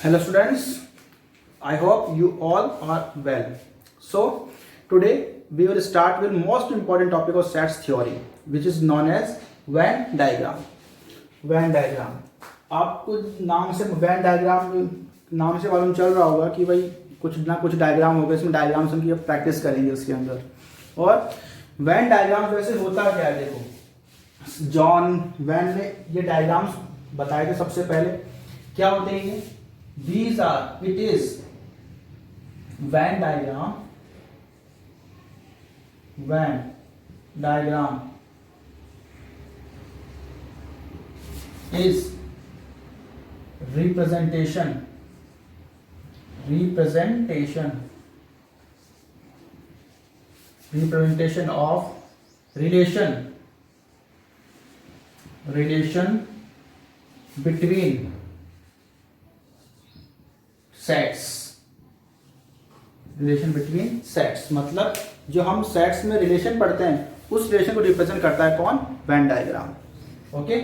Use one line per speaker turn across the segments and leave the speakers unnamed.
Hello students, I hope you all are well. So today we will start with most important topic of sets theory which is known as Venn diagram. Venn diagram. आपको नाम से Venn diagram नाम से मालूम चल रहा होगा कि भाई कुछ ना कुछ डायग्राम होगा, इसमें डायग्राम्स हम प्रैक्टिस करेंगे उसके अंदर। और Venn diagram वैसे होता क्या है, देखो जॉन वैन ने ये डायग्राम्स बताए थे सबसे पहले। क्या होते हैं ये? These are, it is Venn diagram. Venn diagram is representation of relation between sets मतलब जो हम सेट्स में रिलेशन पढ़ते हैं उस रिलेशन को रिप्रेजेंट करता है कौन? Venn diagram. ओके,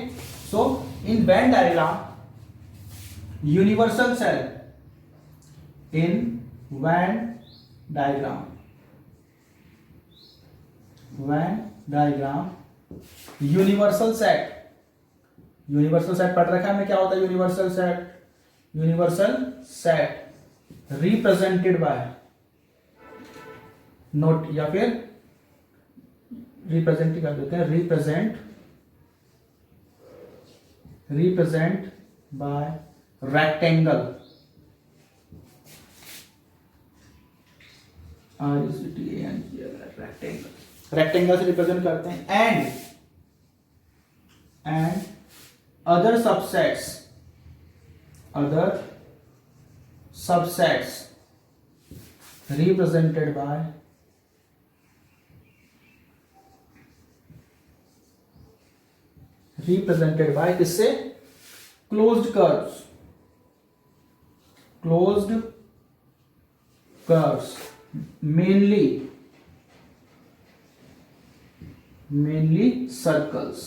सो इन वेन डायग्राम यूनिवर्सल सेल, इन वेन डायग्राम यूनिवर्सल सेट पढ़ रखा है हमने। क्या होता है universal set? Represented by note या फिर रिप्रेजेंट कर देते हैं, रिप्रेजेंट बाय रेक्टेंगल, रेक्टेंगल से रिप्रेजेंट करते हैं। And other subsets represented by किससे? closed curves mainly circles।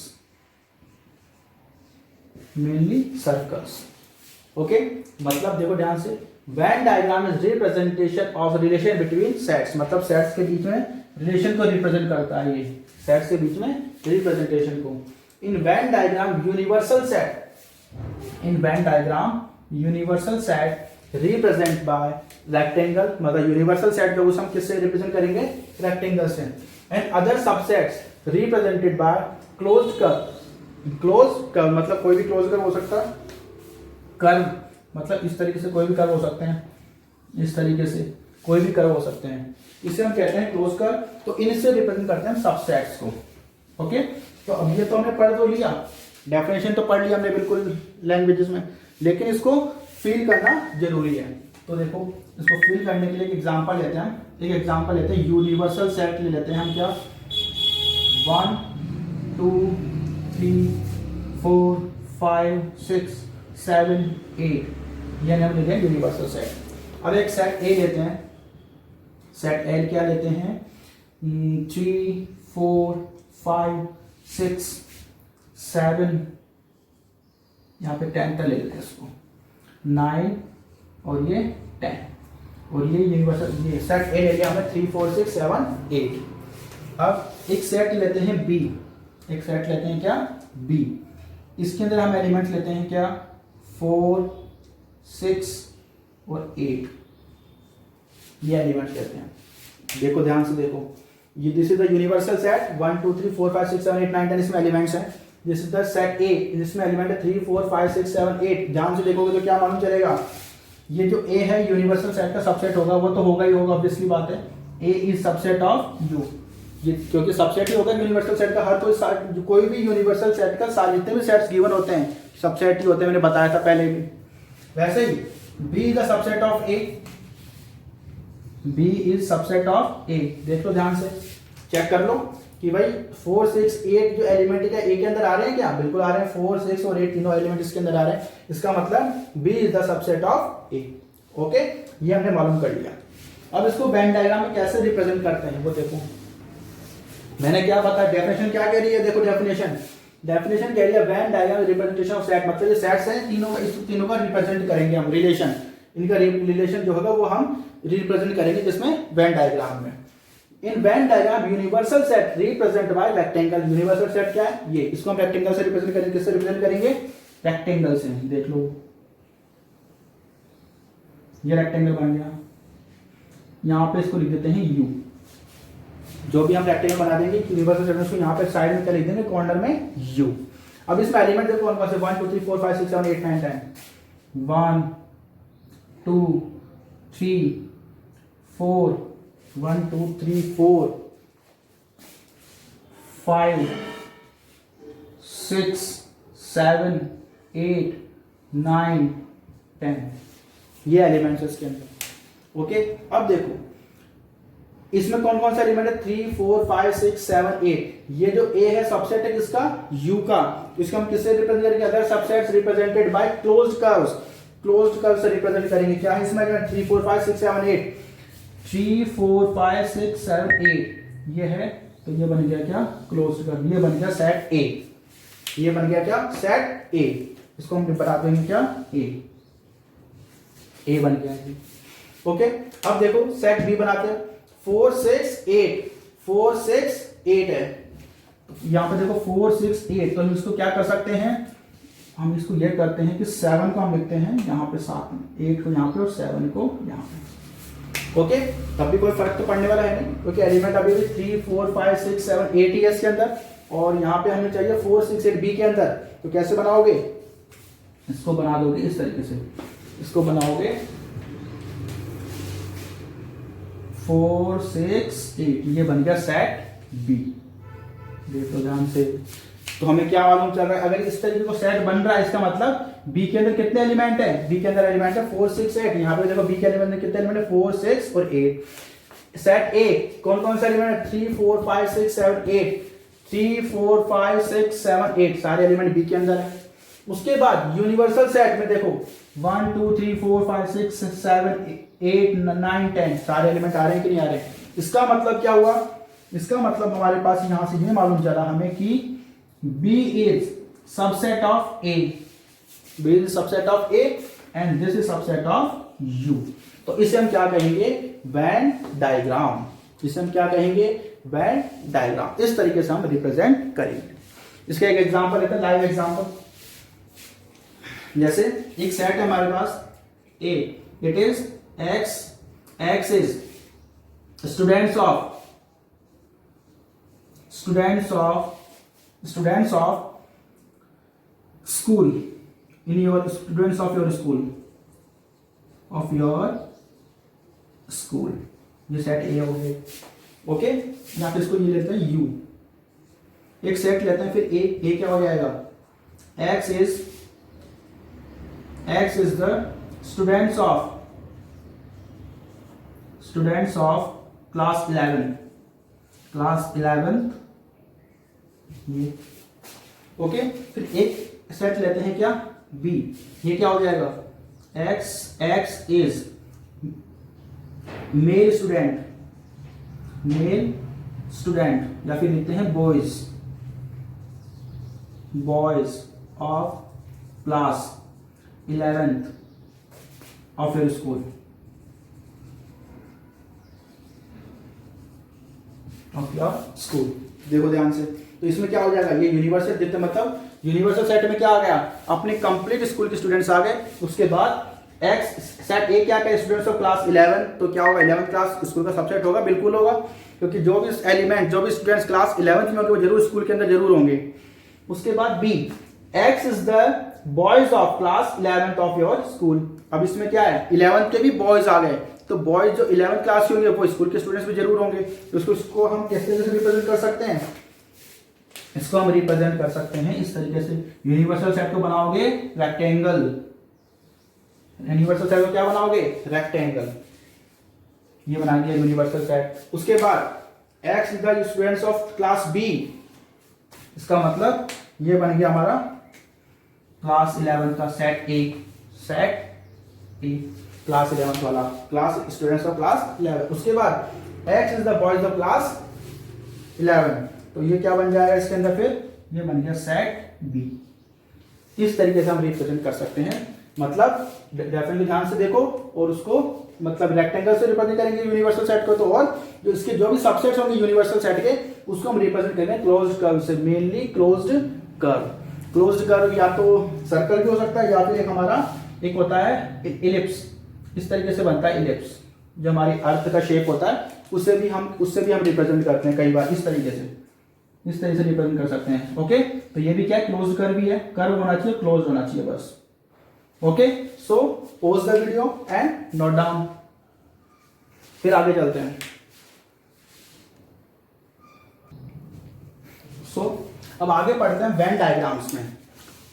Okay, मतलब देखो ध्यान से, Venn diagram is representation of relation between sets, मतलब सेट्स के बीच में रिलेशन को रिप्रेजेंट करता है। ये सेट्स के बीच में रिप्रेजेंटेशन को। In Venn diagram universal set represent by rectangle, मतलब यूनिवर्सल सेट जो हम किससे रिप्रेजेंट करेंगे? रेक्टेंगल से। And other subsets represented by closed curve, मतलब कोई भी क्लोज कर्व हो सकता है। कर्व मतलब इस तरीके से कोई भी कर्व हो सकते हैं, इस तरीके से कोई भी कर्व हो सकते हैं, इसे हम कहते हैं क्लोज कर्व। तो इनसे रिप्रेजेंट करते हैं सबसेट्स को। ओके, तो अब ये तो हमने पढ़ तो लिया, डेफिनेशन तो पढ़ लिया हमने बिल्कुल लैंग्वेजेस में, लेकिन इसको फील करना जरूरी है। तो देखो, इसको फील करने के लिए एक एग्जांपल लेते हैं, यूनिवर्सल सेट ले लेते हैं हम। क्या? 1 2 3 4 5 6 7 8, ये हम लेते हैं यूनिवर्सल सेट। अब एक सेट ए लेते हैं, सेट ए क्या लेते हैं? 3 4 5 6 7, यहाँ पे 10 का ले लेते हैं इसको, 9 और ये 10, और ये यूनिवर्सल, ये सेट ए ले लिया हमने 3 4 6 7 8। अब एक सेट लेते हैं बी, क्या? बी। इसके अंदर हम एलिमेंट्स लेते हैं क्या? 4 6 और 8, ये एलिमेंट्स लेते हैं। देखो ध्यान से देखो, ये this is the universal set 1 2 3 4 5 6 7 8 9 10, इसमें एलिमेंट्स हैं। दिस इज द सेट ए, जिसमें एलिमेंट है 3 4 5 6 7 8। ध्यान से देखोगे तो क्या मालूम चलेगा? ये जो ए है यूनिवर्सल सेट का सबसेट होगा, वो तो होगा ही होगा, ऑब्वियसली बात है। ए इज सबसेट ऑफ यू, ये क्योंकि सबसेट ही होगा यूनिवर्सल सेट का। हर कोई भी यूनिवर्सल सेट का सारे जितने भी सेट्स गिवन होते हैं सबसेट ही होते हैं, मैंने बताया था पहले भी। वैसे ही B is the subset of A, देख लो ध्यान से, चेक कर लो कि भाई 4 6 8 जो एलिमेंट है ए के अंदर आ रहे हैं क्या? बिल्कुल आ रहे हैं। 4 6 और 8 तीनों एलिमेंट इसके अंदर आ रहे हैं, इसका मतलब B is the subset of A. Okay, ये हमने मालूम कर लिया। अब इसको वेन डायग्राम में कैसे रिप्रेजेंट करते हैं वो देखो। मैंने क्या बताया, डेफिनेशन क्या कह रही है? देखो डेफिनेशन, डेफिनेशन कह रही है Venn diagram representation of set, मतलब ये सेट्स हैं तीनों का, इस तीनों का रिप्रेजेंट करेंगे हम, रिलेशन, इनका रिलेशन जो होगा वो हम रिप्रेजेंट करेंगे जिसमें वेन डायग्राम में। In Venn diagram universal set represent by rectangle, universal set क्या है ये, इसको हम रेक्टेंगल से रिप्रेजेंट करेंगे, किससे रिप्रेजेंट करेंगे, रेक्टेंगल से। देख लो ये रेक्टेंगल बन गया, यहां पे इसको लिख देते हैं यू, जो भी हम रेक्टेंगल बना देंगे यूनिवर्सल सेट को यहां पे साइड में क्या लिख देंगे, कॉर्नर में यू। अब इसमें एलिमेंट देखो कौन कौन से, 1 2 3 4 5 6 7 8 9 10, 1 2 3 4 1 2 3 4 5 6 7 8 9 10, ये एलिमेंट्स है इसके अंदर। ओके, अब देखो इसमें कौन कौन सा एलिमेंट है, 3 4 5 6 7 8, ये जो ए है सबसेट है किसका, यू का, इसको हम किससे रिप्रेजेंट करेंगे, other subsets represented by closed curves, closed curve से रिप्रेजेंट करेंगे। क्या है इसमें, 3 4 5 6 7 8, 3 4 5 6 7 8 ये है, तो ये बन गया क्या, क्लोज्ड कर्व, ये बन गया सेट ए, ये बन गया क्या, सेट ए, इसको हम बता देंगे क्या, ए बन गया है। ओके, अब देखो सेट बी बनाते हैं, 4 6 8 4 6 8 है, यहां पे देखो 4 6 8, तो हम इसको क्या कर सकते हैं, हम इसको ये करते हैं कि 7 को हम लिखते हैं यहाँ पे साथ में, 8 को यहाँ पे और 7 को यहाँ पे। ओके, तब भी कोई फर्क तो पड़ने वाला है नहीं, क्योंकि एलिमेंट अभी भी 3 4 5 6 7 8 ही है इसके अंदर, और यहाँ पे हमें चाहिए 4 6 8 बी के अंदर। तो कैसे बनाओगे, इसको बना दोगे इस तरीके से, इसको बनाओगे 4 6 8, ये बन गया सेट बी। देखो ध्यान से, तो हमें क्या मालूम चल रहा है, अगर इस तरीके को सेट बन रहा है इसका मतलब बी के अंदर कितने एलिमेंट है, बी के अंदर एलिमेंट है 4 6 8, यहाँ पे देखो बी के अंदर कितने एलिमेंट है, 4 6 और 8। सेट ए कौन कौन सा एलिमेंट है, 3 4 5 6 7 8, 3 4 5 6 7 8, सारे एलिमेंट बी के अंदर है। उसके बाद यूनिवर्सल सेट में देखो 1 2 3 4 5 6 7 8 9 10, सारे एलिमेंट आ रहे हैं कि नहीं आ रहे हैं। इसका मतलब क्या हुआ, इसका मतलब हमारे पास यहां से ये मालूम चला हमें कि B is subset of A, B is subset of A and this is subset of U। तो इसे हम क्या कहेंगे, वेन डायग्राम, इसे हम क्या कहेंगे, वेन डायग्राम। इस तरीके से हम रिप्रेजेंट करेंगे। इसका एक एग्जांपल लेते हैं, लाइव एग्जांपल। जैसे एक सेट है हमारे पास A, it is X is students of school in your students of your school, ये सेट ए हो गया। ओके, यहाँ पे इसको ये लेते हैं यू, एक सेट लेते हैं, फिर ए क्या हो जाएगा, X is the students of class 11 ये। ओके, फिर एक सेट लेते हैं क्या, बी, ये क्या हो जाएगा, X is मेल स्टूडेंट या फिर लिखते हैं boys of class 11th of your school, देखो ध्यान से। तो इसमें क्या हो जाएगा, ये यूनिवर्सल देखते मतलब यूनिवर्सल सेट में क्या आ गया, अपने कंप्लीट स्कूल के स्टूडेंट्स आ गए। उसके बाद एक्स सेट ए क्या क्या, स्टूडेंट्स ऑफ क्लास 11, तो क्या होगा, 11th क्लास स्कूल का सबसेट होगा, बिल्कुल होगा, क्योंकि जो भी एलिमेंट, जो भी स्टूडेंट्स क्लास 11th में होंगे वो जरूर स्कूल के अंदर जरूर होंगे। उसके बाद B, X is the boys of class 11th of your school. अब इसमें क्या है, 11th के भी बॉयज आ गए, तो बॉयज जो 11th क्लास के होंगे वो स्कूल के स्टूडेंट्स भी जरूर होंगे। तो इसको हम किस तरीके से रिप्रेजेंट कर सकते हैं, इसको हम रिप्रेजेंट कर सकते हैं इस तरीके से। यूनिवर्सल सेट को बनाओगे रेक्टेंगल, यूनिवर्सल सेट को क्या बनाओगे, रेक्टेंगल, ये बनाएंगे यूनिवर्सल सेट। उसके बाद X is the students of class B, इसका मतलब ये बन गया हमारा क्लास 11 का सेट ए, क्लास 11 वाला, क्लास स्टूडेंट्स ऑफ क्लास 11। उसके बाद X is the boys of class 11, तो ये क्या बन जाएगा इसके अंदर, फिर ये बन गया सेट बी। इस तरीके से हम रिप्रेजेंट कर सकते हैं, मतलब डेफिनेटली ध्यान से देखो और उसको मतलब रेक्टेंगल से रिप्रेजेंट करेंगे यूनिवर्सल सेट को, तो और जो इसके जो भी सबसेट्स होंगे यूनिवर्सल सेट के उसको हम रिप्रेजेंट करेंगे क्लोज्ड कर्व से, mainly closed curve. Closed curve या तो सर्कल भी हो सकता है या फिर एक हमारा एक होता है इलिप्स, इस तरीके से बनता है इलिप्स, जो हमारी अर्थ का शेप होता है उससे भी हम रिप्रेजेंट करते हैं कई बार इस तरीके से रिप्रेजेंट कर सकते हैं। ओके, तो ये भी क्या है, क्लोज कर्व भी है, कर्व होना चाहिए, क्लोज होना चाहिए बस। Okay, so pause the video and note down, फिर आगे चलते हैं। सो अब आगे पढ़ते हैं वेन डायग्राम्स में।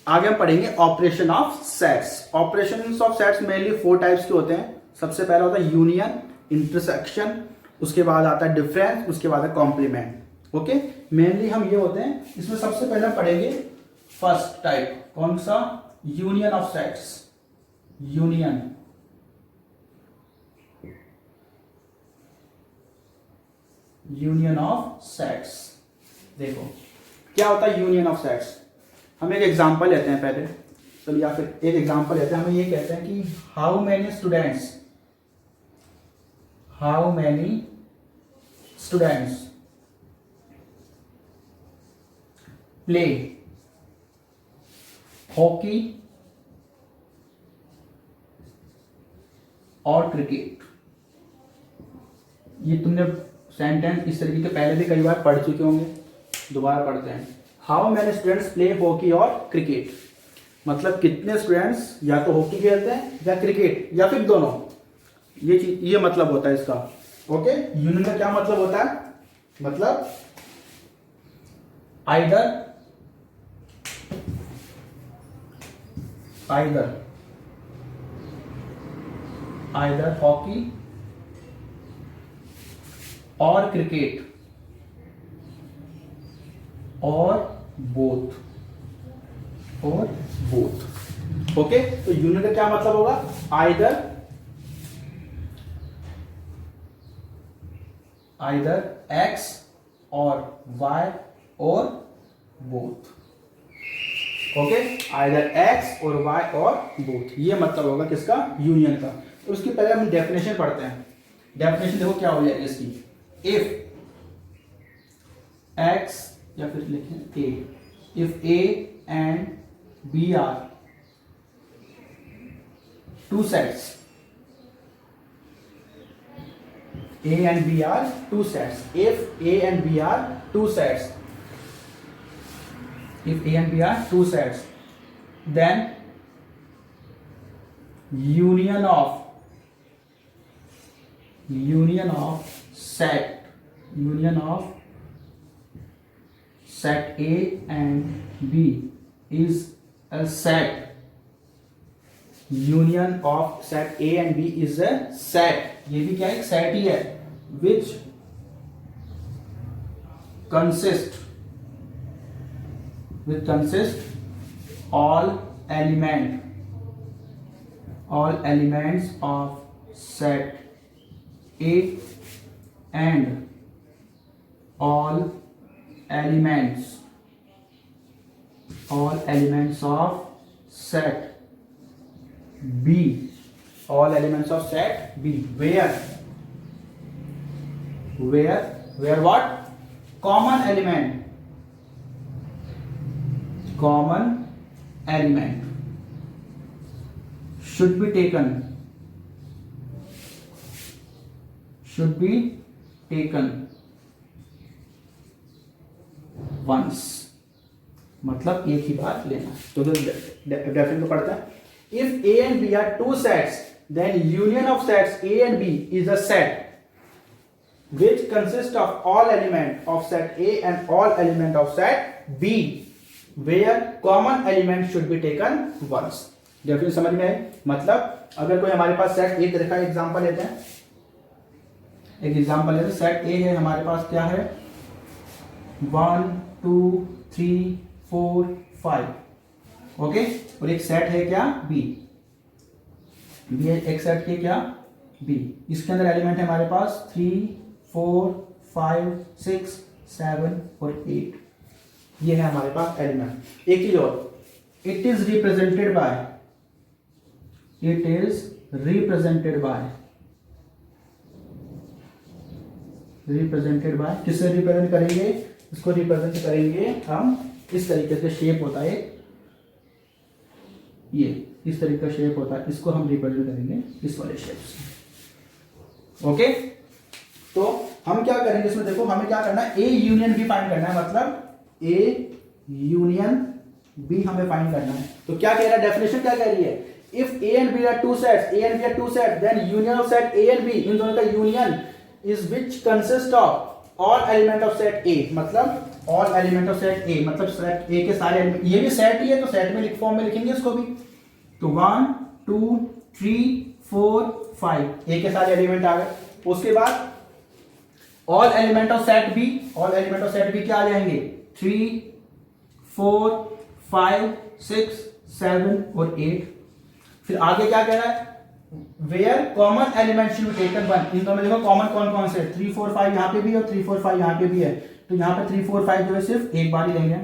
आगे हम पढ़ेंगे operation of sets. Operation of sets mainly 4 types के होते हैं। सबसे पहला होता है यूनियन, इंटरसेक्शन, उसके बाद आता है डिफरेंस, उसके बाद है कॉम्प्लीमेंट। ओके, मेनली हम ये होते हैं। इसमें सबसे पहले हम पढ़ेंगे फर्स्ट टाइप, कौन सा, union of sets. Union of sets. देखो क्या होता है यूनियन ऑफ सेट्स। हम एक एग्जांपल लेते हैं पहले, चलिए या फिर एक एग्जांपल लेते हैं। हम ये कहते हैं कि how many students play hockey और क्रिकेट। ये तुमने सेंटेंस इस तरीके के पहले भी कई बार पढ़ चुके होंगे, दोबारा पढ़ते हैं। How many students play hockey और क्रिकेट, मतलब कितने स्टूडेंट्स या तो हॉकी खेलते हैं या क्रिकेट या फिर दोनों, ये चीज, ये मतलब होता है इसका। ओके, यूनियन का क्या मतलब होता है, मतलब आइदर हॉकी और क्रिकेट और बोथ। ओके, तो यूनियन का क्या मतलब होगा, आइदर एक्स और वाई और बोथ। ओके, आइदर एक्स और वाई और बोथ, ये मतलब होगा किसका, यूनियन का। तो उसकी पहले हम डेफिनेशन पढ़ते हैं। डेफिनेशन देखो क्या हो जाएगी इसकी, इफ एक्स या फिर लिखें A, if A and B are two sets, A and B are two sets. If A and B are two sets, then union of set A and B is a set. Union of set A and B is a set, ये भी क्या है, एक set ही है, which consist all elements of set A and all elements of set B, all elements of set B, where what, common element should be taken once, मतलब एक ही बार लेना। तो डेफिनेशन को पढ़ते हैं। If A and B are two sets, then union of sets A and B is a set which consists of all element of set A and all element of set B, where common element should be taken once. Definition समझ में आई, मतलब अगर कोई हमारे पास set ए का example लेते हैं, सेट ए है हमारे पास, क्या है, 1 2 3 4 5, ओके, और एक सेट है क्या, बी है एक सेट के क्या, बी, इसके अंदर एलिमेंट है हमारे पास 3 4 5 6 7 और 8, ये है हमारे पास एलिमेंट। एक चीज और, it is represented by, it is represented by, represented by, किससे रिप्रेजेंट करेंगे, इसको रिप्रेजेंट करेंगे हम इस तरीके से, शेप होता है ये, इस तरीके का शेप होता है, इसको हम रिप्रेजेंट करेंगे इस वाले शेप से। ओके, तो हम क्या करेंगे इसमें, देखो हमें क्या करना है, ए यूनियन बी फाइंड करना है, मतलब ए यूनियन बी हमें फाइंड करना है। तो क्या कह रहा है, डेफिनेशन क्या कह रही है, if A and B are two sets, A and B are two sets, then union of set A and B, इन दोनों का union is which consist of all element of set A, मतलब all element of set A, मतलब set ए के सारे element, ये भी set ही है तो सेट में फॉर्म में लिखेंगे इसको भी। तो 1 2 3 4 5 ए के सारे एलिमेंट आ गए। उसके बाद all element of set B, all element of set B क्या आ जाएंगे, 3 4 5 6 7 और 8। फिर आगे क्या कह रहा है, where common element should be taken one, इन दोनों में देखो कॉमन कौन कौन से, 3 4 5 यहाँ पे भी और 3 4 5 यहाँ पे भी है, तो यहाँ पे 3 4 5 जो है सिर्फ एक बार ही लेंगे।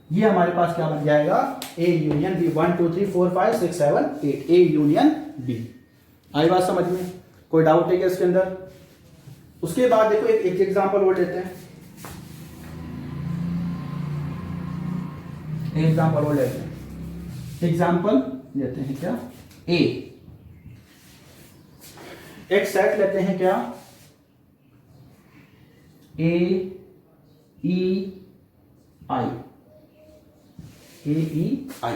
ये हमारे पास क्या बन जाएगा, A union B, 1 2 3 4 5 6 7 8, A union B. आई बात समझ में, कोई डाउट है क्या इसके अंदर? उसके बाद देखो एक एग्जांपल और लेते हैं, एग्जांपल और लेते हैं, एग्जांपल लेते हैं क्या, ए एक सेट लेते हैं क्या, ए ई आई, ए ई आई,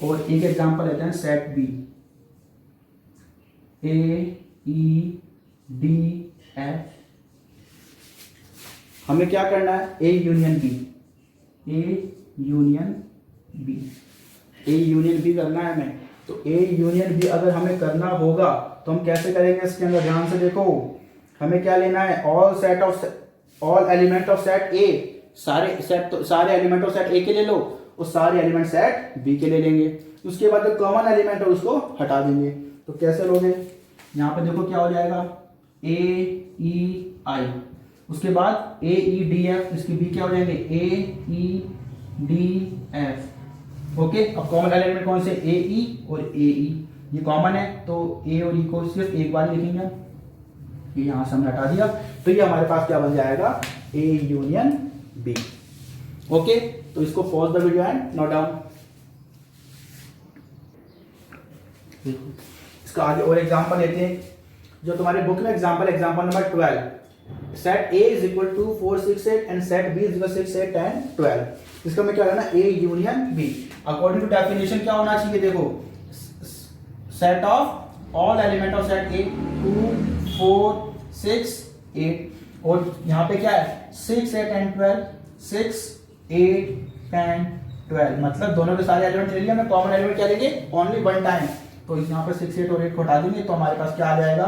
और एक एग्जांपल लेते हैं set B, A E D F. हमें क्या करना है, A union B, A union B, A union B करना है हमें। तो ए यूनियन बी अगर हमें करना होगा तो हम कैसे करेंगे, इसके अंदर ध्यान से देखो, हमें क्या लेना है, ऑल एलिमेंट ऑफ सेट ए, सारे एलिमेंट ऑफ सेट ए के ले लो और सारे एलिमेंट सेट बी के ले लेंगे। उसके बाद जो कॉमन एलिमेंट है उसको हटा देंगे। तो कैसे लोगे, यहां पे देखो क्या हो जाएगा, ए ई आई, उसके बाद ए ई डी एफ, इसकी बी क्या हो जाएंगे, ए ई डी एफ। ओके, अब कॉमन एलिमेंट कौन से, ए ई और ए ई, ये कॉमन है तो ए और ई को सिर्फ एक बार लिखेंगे, ये यहां से हमने हटा दिया। तो ये हमारे पास क्या बन जाएगा, ए यूनियन बी। ओके, तो इसको pause the video and note down. इसका आगे और एग्जांपल लेते हैं, जो तुम्हारे बुक में example number 12, set A is equal to 4 6 8 and set B is equal 6 8 10 12। इसका मैं क्या करना, A union B। According to definition क्या होना चाहिए, देखो set of all element of set A 2 4 6 8, और यहाँ पे क्या है 6 8 एंड 12, 6 8 10 12, मतलब दोनों के सारे एलिमेंट ले लिए, हमें कॉमन एलिमेंट क्या लेंगे, ओनली वन टाइम। तो यहाँ पे 6 8 और 8 को हटा देंगे तो हमारे पास क्या आ जाएगा,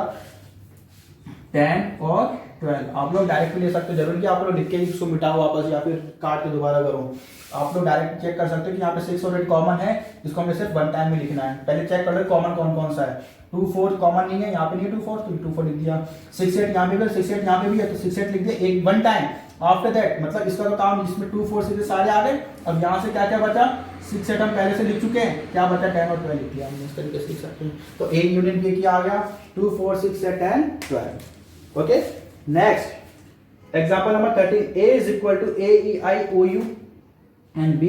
10 और 12। आप लोग डायरेक्ट ले सकते हो, जरूरी कि आप लोग लिख के इसको मिटाओ वापस या फिर काट के दोबारा करो। आप लोग डायरेक्ट चेक कर सकते हो कि यहाँ पे 6 और 8 कॉमन है, इसको हमें सिर्फ वन टाइम में लिखना है। पहले चेक कर लो कॉमन कौन कौन सा है, 2 4 कॉमन नहीं है, यहाँ पे नहीं 2 4 तो 2 4 लिख दिया, 6 8 यहाँ पे भी, 6 8 यहाँ पे भी है तो 6 8 लिख दिया एक वन टाइम। आफ्टर दैट मतलब इसका तो काम, इसमें 2 4 6 सारे आ गए। अब यहाँ से क्या क्या बचा, 6 8 हम पहले से लिख चुके हैं, क्या बचा 10 और 12 लिख दिया हमने, इस तरीके से लिख सकते हैं। तो ए यूनियन बी क्या आ गया, 2 4 6 8 10 12। Okay, next example number 13, a is equal to a e i o u and b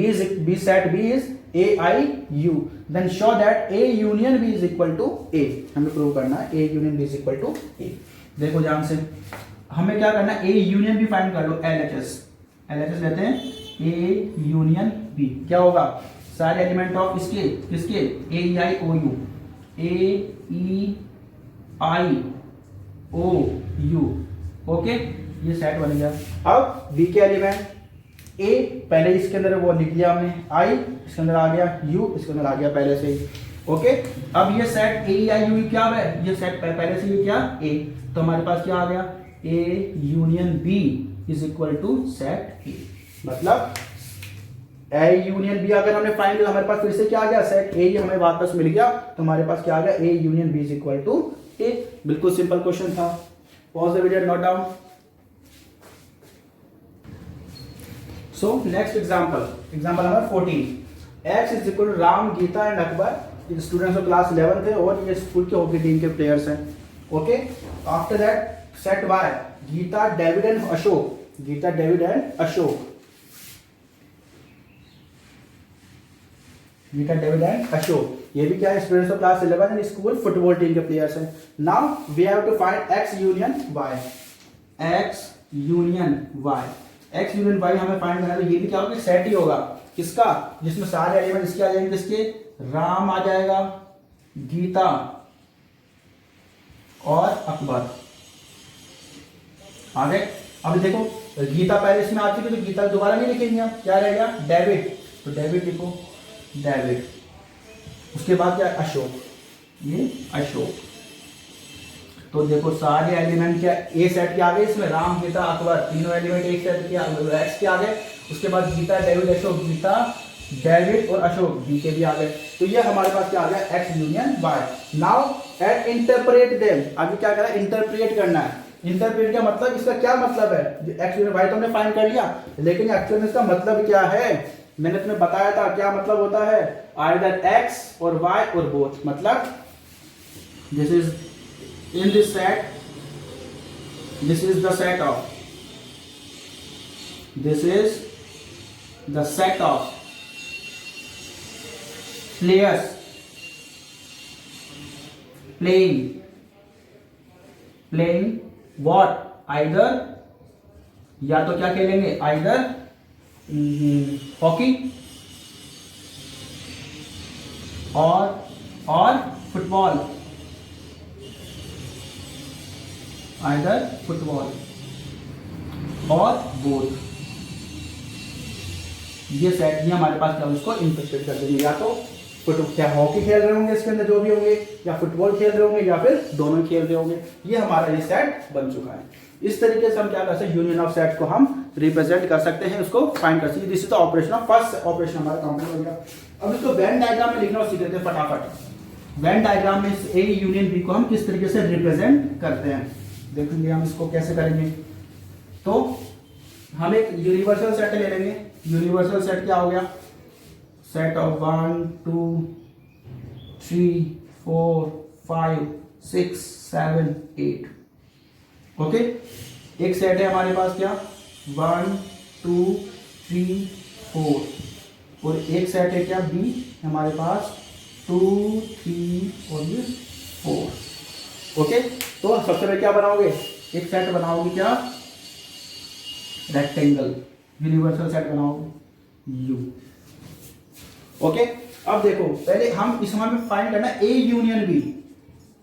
set b is a i u, then show that a union b is equal to a। हमें prove करना है a union b is equal to a। देखो ध्यान से, हमें क्या करना है, a union b फाइंड कर लो, LHS लेते हैं, a union b क्या होगा, सारे एलिमेंट ऑफ इसके a e i o u, a e i o u। Okay, ये सेट बन गया। अब बी के एलिमेंट ए पहले इसके अंदर वो लिख लिया हमने, आई इसके अंदर आ गया, यू इसके अंदर आ गया पहले से ही। ओके, अब ये सेट ए आई यू क्या है, ये सेट पहले से ये क्या ए, तो हमारे पास क्या आ गया, A union B is equal to set A. मतलब ए यूनियन बी अगर हमने फाइंड किया, हमारे पास फिर से क्या आ गया, सेट ए हमें वापस मिल गया, तो हमारे पास क्या आ गया, A union B is equal to A. बिल्कुल सिंपल क्वेश्चन था। Pause the video, note down। So next example number 14, x is equal to Ram, Geeta and Akbar, ये स्टूडेंट्स ऑफ क्लास 11 थे और ये स्कूल के हॉकी टीम के प्लेयर्स हैं। Okay, after that set y, Geeta, David and Ashok, Geeta, David and Ashok, Geeta, David and Ashok, ये भी क्या है, students of class 11 and school football team के प्लेयर्स हैं। Now we have to find x union y, x union y, x union y हमें find करना है। तो ये भी क्या होगा, सेट ही होगा किसका, जिसमें सारे एलिमेंट इसके आ जाएंगे, किसके, राम आ जाएगा, गीता और अकबर आ गए। अब देखो गीता पहले इसमें आ चुकी, तो गीता दोबारा नहीं लिखेंगे, अब क्या रहेगा, डेविड, तो डेविड लिखो, डेविड, उसके बाद क्या, अशोक, ये अशोक। तो देखो सारे एलिमेंट क्या ए सेट के आ गए, इसमें राम, गीता, अकबर, तीनों एलिमेंट एक सेट के एक्स के आ गए। उसके बाद गीता, डेविड, अशोक, गीता, डेविड और अशोक बी के भी आ गए। तो ये हमारे पास क्या आ गया, X union Y. Now at interpret them, आगे क्या करना है, इंटरप्रेट करना है। इंटरप्रेट का मतलब, इसका क्या मतलब है, एक्स यूनियन वाई तो हमने फाइंड कर लिया, लेकिन एक्चुअली इसका मतलब क्या है, मैंने तुम्हें बताया था क्या मतलब होता है, आइदर एक्स और वाई और बोथ, मतलब this is in this set, this is the set of, this is the set of players playing what, either, या तो क्या खेलेंगे, either हॉकी और फुटबॉल, either फुटबॉल और बोथ। ये सेट ये हमारे पास क्या, उसको इंटरप्रेट कर देंगे, या तो क्या हॉकी खेल रहे होंगे इसके अंदर जो भी होंगे, या फुटबॉल खेल रहे होंगे, या फिर दोनों खेल रहे होंगे। ये हमारा ये सेट बन चुका है। इस तरीके से हम क्या कर सकते हैं, यूनियन ऑफ सेट को हम रिप्रेजेंट कर सकते हैं, उसको फाइंड कर सकते हैं। This is the operation of first operation हमारा कंप्लीट हो गया। अब इसको वेन डायग्राम में लिखना सीख लेते हैं फटाफट। वेन डायग्राम में ए यूनियन बी को हम किस तरीके से रिप्रेजेंट करते हैं, देखेंगे हम इसको कैसे करेंगे। तो हम एक यूनिवर्सल सेट ले लेंगे। यूनिवर्सल सेट क्या हो गया, सेट ऑफ 1 2 3 4 5 6 7 8। ओके, एक सेट है हमारे पास क्या, 1 2 3 4, और एक सेट है क्या बी हमारे पास 2 3 और 4। ओके, तो सबसे पहले क्या बनाओगे, एक सेट बनाओगे क्या, रेक्टेंगल, यूनिवर्सल सेट बनाओगे यू। ओके, अब देखो पहले हम इस हमें फाइंड करना है A union B.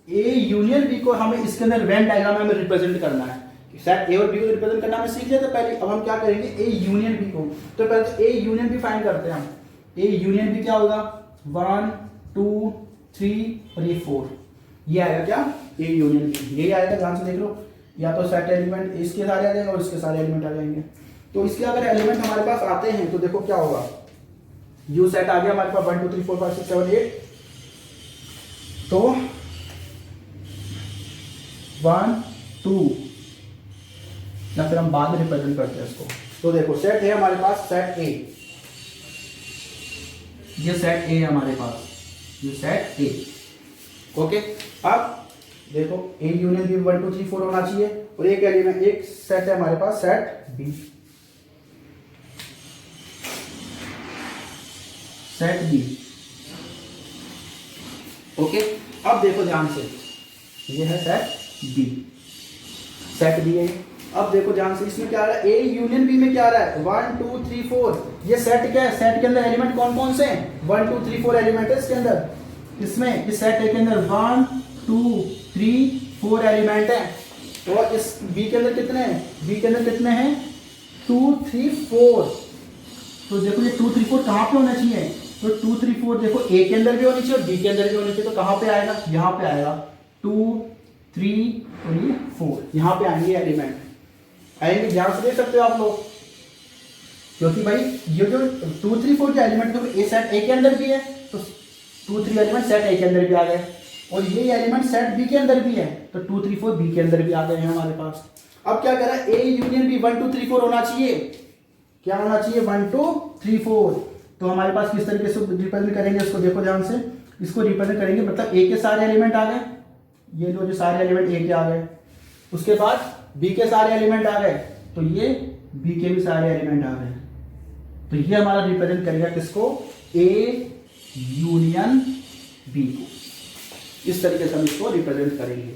A union B को हमें इसके अंदर वेन डायग्राम में हमें रिप्रेजेंट करना है। सेट ए और बी को रिप्रेजेंट करना हमें सीख लिया था पहले। अब हम क्या करेंगे, ए यूनियन बी को, तो पहले तो ए यूनियन बी फाइंड करते हैं हम। ए यूनियन बी क्या होगा, 1 2 3 और ये 4, ये आएगा क्या, ए यूनियन बी, यही आएगा, ध्यान से देख लो। या तो सेट एलिमेंट इसके सारे आ जाएंगे और इसके सारे एलिमेंट आ जाएंगे। तो इसके अगर एलिमेंट हमारे पास आते हैं तो देखो क्या होगा, यू सेट आ गया हमारे पास 1 2 3 4 5 6 7 8। तो 1 2, या फिर हम बाद में रिप्रेजेंट करते हैं इसको। तो देखो सेट है हमारे पास, सेट ए, ये सेट ए है हमारे पास, ये सेट ए। ओके, अब देखो ए यूनियन बी 1 2 3 4 होना चाहिए, और एक एलिमेंट एक सेट है हमारे पास, set B, set B. Okay, अब देखो ध्यान से, ये है सेट बी, सेट बी है। अब देखो ध्यान से, इसमें क्या आ रहा है, ए यूनियन बी में क्या आ रहा है, 1 2 3 4। ये सेट क्या है, सेट के अंदर एलिमेंट कौन कौन से हैं, 1 2 3 4 एलिमेंट है इसके अंदर। इसमें इस सेट ए के अंदर 1 2 3 4 एलिमेंट है, और इस बी के अंदर कितने हैं, बी के अंदर कितने हैं, 2 3 4। तो देखो ये 2 3 4 कहाँ पे होना चाहिए, तो 2 3 4 देखो ए के अंदर भी होनी चाहिए और बी के अंदर भी होनी चाहिए। तो कहाँ पे आएगा, यहाँ पे आएगा 2 3 और ये 4, यहाँ पे आएंगे एलिमेंट, आएंगे, ध्यान से देख सकते हो आप लोग। क्योंकि भाई ये जो 2 3 4 के एलिमेंट तो ए सेट ए के अंदर भी है, तो 2 3 एलिमेंट सेट ए के अंदर भी आ गए, और ये एलिमेंट सेट बी के अंदर भी है, तो 2 3 4 बी के अंदर भी आ गए हैं हमारे पास। अब क्या कह रहा है, ए यूनियन बी 1 2 3 4 होना चाहिए, क्या होना चाहिए 1 2 3 4। तो हमारे पास किस तरीके से रिप्रेजेंट करेंगे इसको, देखो ध्यान से, इसको रिप्रेजेंट करेंगे मतलब ए के सारे एलिमेंट आ गए, ये जो सारे एलिमेंट ए के आ गए, उसके बाद बी के सारे एलिमेंट आ गए, तो ये बी के भी सारे एलिमेंट आ गए। तो ये हमारा रिप्रेजेंट करेगा किसको, ए यूनियन बी। इस तरीके से हम इसको रिप्रेजेंट करेंगे।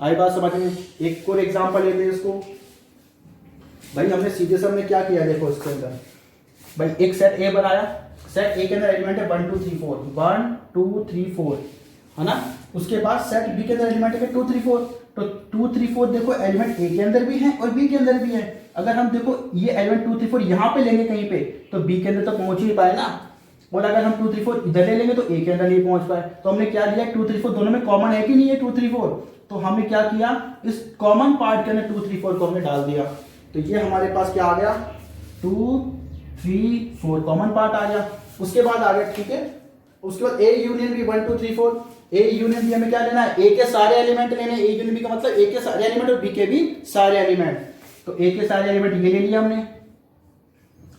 आई बात समझ में। एक और एग्जांपल लेते हैं इसको। भाई हमने सीधे से हमने क्या किया, देखो इसके अंदर भाई एक सेट ए बनाया, सेट ए के अंदर एलिमेंट है 1 2 3 4, 1 2 3 4 है ना। उसके बाद सेट बी के अंदर एलिमेंट है 2 3 4, तो 2 3 4 देखो एलिमेंट ए के अंदर भी है और बी के अंदर भी है। अगर हम देखो ये एलिमेंट 2 3 4 यहाँ पे लेंगे कहीं पे, तो बी के अंदर तो पहुंच ही पाए ना, और अगर हम 2 3 4 इधर ले लेंगे तो ए के अंदर नहीं पहुंच पाए। तो हमने क्या लिया, 2 3 4 दोनों में कॉमन है कि नहीं है 2 3 4, तो हमने क्या किया, इस कॉमन पार्ट के अंदर 2 3 4 को हमने डाल दिया। तो ये हमारे पास क्या आ गया, 2 3 4 कॉमन पार्ट आ गया। उसके बाद आ गया, ठीक है, उसके बाद A union B 1 2 3 4, A union B हमें क्या लेना है, ए के सारे एलिमेंट लेने, ए यूनियन बी का मतलब ए के सारे एलिमेंट और बी के भी सारे एलिमेंट। तो ए के सारे एलिमेंट ये ले लिया हमने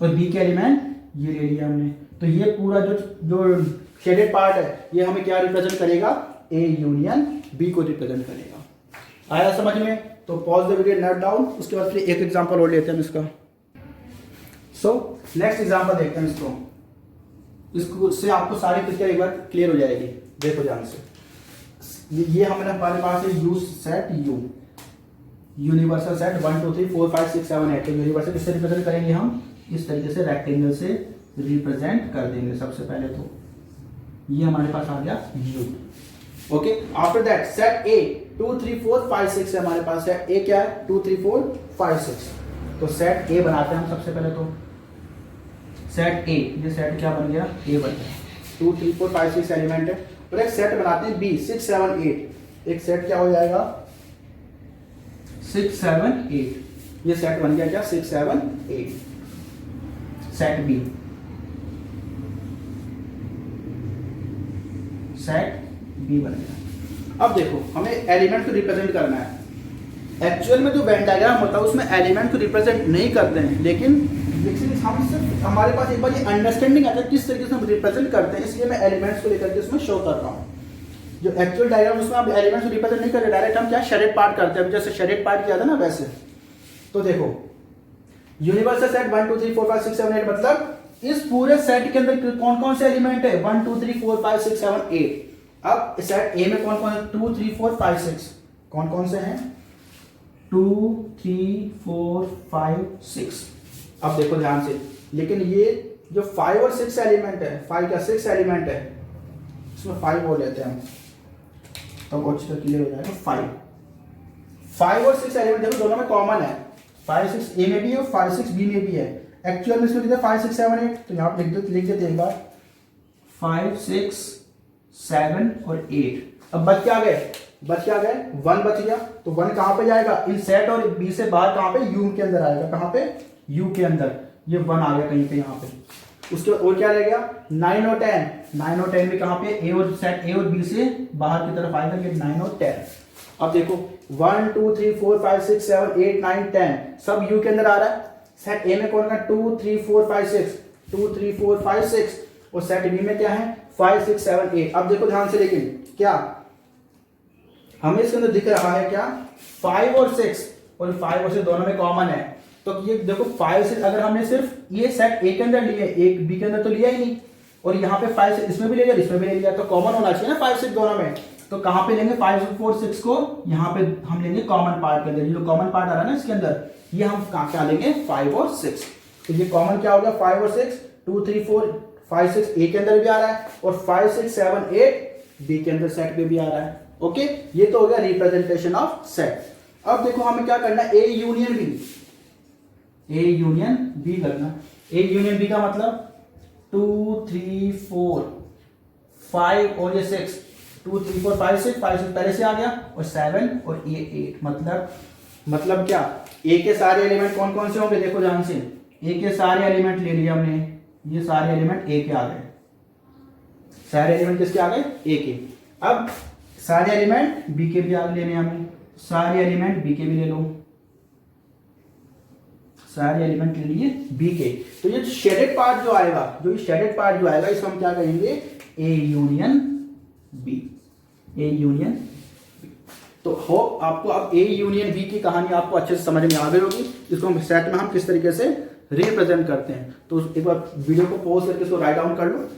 और बी के एलिमेंट ये ले लिया हमने। तो ये पूरा जो शेडेड पार्ट है ये हमें क्या रिप्रेजेंट करेगा, ए यूनियन बी को रिप्रेजेंट करेगा। आया समझ में। तो pause the video, note down. उसके बाद फिर एक एग्जांपल और लेते हैं इसका। सो नेक्स्ट एग्जांपल देखते हैं इसको से आपको सारी पिक्चर एक बार क्लियर हो जाएगी। देखो ध्यान से, ये हमारे पास है you set, you universal set 1 2 3 4 5 6 7 8। Universal किससे रिप्रेजेंट करेंगे हम, इस तरीके से रेक्टेंगल से रिप्रेजेंट कर देंगे। सबसे पहले तो ये हमारे पास आ गया you. Okay, after that set ए 2 3 4 5 6 है हमारे पास। सेट ए क्या है, 2 3 4 5 6। तो सेट ए बनाते हैं हम सबसे पहले। तो सेट ए, ये सेट क्या बन गया, ए बन गया। 2 3 4 5 6 एलिमेंट है। और एक सेट बनाते हैं बी 6 7 8। एक सेट क्या हो जाएगा, 6 7 8। ये सेट बन गया क्या, 6 7 8, सेट बी, सेट बी बन गया। अब देखो हमें एलिमेंट को रिप्रेजेंट करना है। एक्चुअल में जो वेन डायग्राम होता है उसमें एलिमेंट को रिप्रेजेंट नहीं करते हैं, लेकिन हम सिर्फ हमारे पास एक बार ये अंडरस्टैंडिंग आता है किस तरीके से हम रिप्रेजेंट करते हैं, इसलिए मैं एलिमेंट्स को लेकर के इसमें शो कर रहा हूँ। जो एक्चुअल डायग्राम उसमें आप एलिमेंट्स को रिप्रेजेंट नहीं करते, डायरेक्ट हम क्या शेडेड पार्ट करते हैं, जैसे शेडेड पार्ट किया था ना वैसे। तो देखो यूनिवर्सल सेट 1 2 3 4 5 6 7 8, मतलब इस पूरे सेट के अंदर कौन कौन से एलिमेंट है, 1 2 3 4 5 6 7 8। अब सेट ए में कौन कौन है, 2 3 4 5 6, कौन कौन से हैं, 2 3 4 5 6। अब देखो ध्यान से, लेकिन ये जो 5 और 6 एलिमेंट है, 5 का 6 एलिमेंट है, इसमें 5 बोल लेते हैं हम, तब अच्छी तरह क्लियर हो जाएगा। 5 और 6 एलिमेंट देखो दोनों में कॉमन है, 5 6 ए में भी है और 5 6 बी में भी है। एक्चुअल में इसमें कितने 5 6 7 8, तो यहाँ पे लिख देते हैं एक बार 5 6 7 और 8। अब बच क्या गए, 1 बच गया। तो 1 कहां पे जाएगा, इन सेट और बी से बाहर कहां पे, यू के अंदर आएगा। कहां पे, यू के अंदर। ये 1 आ गया कहीं पे यहाँ पे। उसके बाद और क्या रह गया, 9 और 10। 9 और 10 में कहां पे, ए और सेट ए और बी से बाहर की तरफ आएगा, ये 9 और 10। अब देखो 1 2 3 4 5 6 7 8 9 10 सब यू के अंदर आ रहा है। सेट ए में कौन का 2 3 4 5 6, 2 3 4 5 6, और सेट बी में क्या है 5 6 7 8। अब देखो ध्यान से, लेकिन क्या हमें इसके अंदर दिख रहा है, क्या 5 और 6, और 5 और 6 दोनों में कॉमन है। तो ये देखो 5 6 अगर हमने सिर्फ ये सेट ए के अंदर लिया, एक बी के अंदर तो लिया ही नहीं, और यहाँ पे 5 6 इसमें भी ले लिया, इसमें भी ले लिया, तो कॉमन होना चाहिए ना 5 6 दोनों में। तो कहां पे लेंगे 5 4 6 को, यहाँ पे हम लेंगे कॉमन पार्ट के अंदर। ये जो कॉमन पार्ट आ रहा है ना इसके अंदर, ये हम क्या लेंगे 5 और 6। तो ये कॉमन क्या हो गया 5 और 6, 2 3 4 5 6 ए के अंदर भी आ रहा है, और 5 6 7 8 बी के अंदर सेट पे भी आ रहा है। ओके, ये तो हो गया रिप्रेजेंटेशन ऑफ सेट। अब देखो हमें क्या करना है, A union B, A union B करना। ए यूनियन बी का मतलब 2 3 4 5 और ये 6, 2 3 4 5 6, 5 6 पहले से आ गया, और 7 और ये 8। मतलब क्या, ए के सारे एलिमेंट कौन कौन से होंगे, देखो ध्यान से, ए के सारे एलिमेंट ले लिया हमने, ये सारे एलिमेंट ए के आ गए, सारे एलिमेंट किसके आ गए, ए के। अब सारे एलिमेंट बी के भी आ लेने हमें, सारे एलिमेंट बी के भी ले लो, सारे एलिमेंट ले लिए बी के। तो ये शेडेड पार्ट जो आएगा, इसको हम क्या कहेंगे, A union B, A union B. तो होप आपको अब ए यूनियन बी की कहानी आपको अच्छे से समझ में आ गई होगी। इसको हम सेट में हम किस तरीके से रिप्रेजेंट करते हैं। तो एक बार वीडियो को पॉज करके इसको राइट डाउन कर लो।